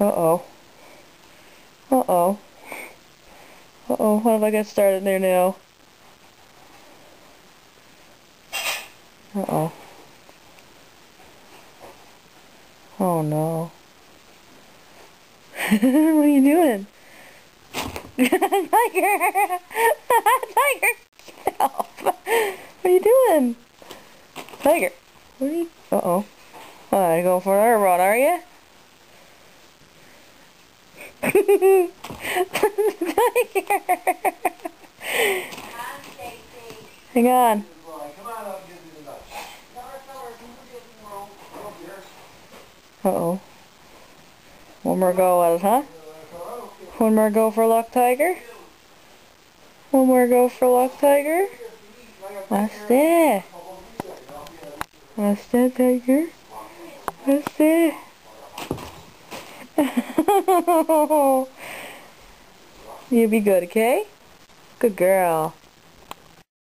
Uh-oh. Uh-oh. Uh-oh, what have I got started there now? Uh-oh. Oh no. What are you doing? Tiger! Tiger! Stop! What are you doing? Tiger! What are you... Uh-oh. Alright, go for another run, are you? Tiger! Hang on. Uh-oh. One more go at it, huh? One more go for luck, Tiger? One more go for luck, Tiger? What's that? What's that, Tiger? What's that? You be good, okay? Good girl.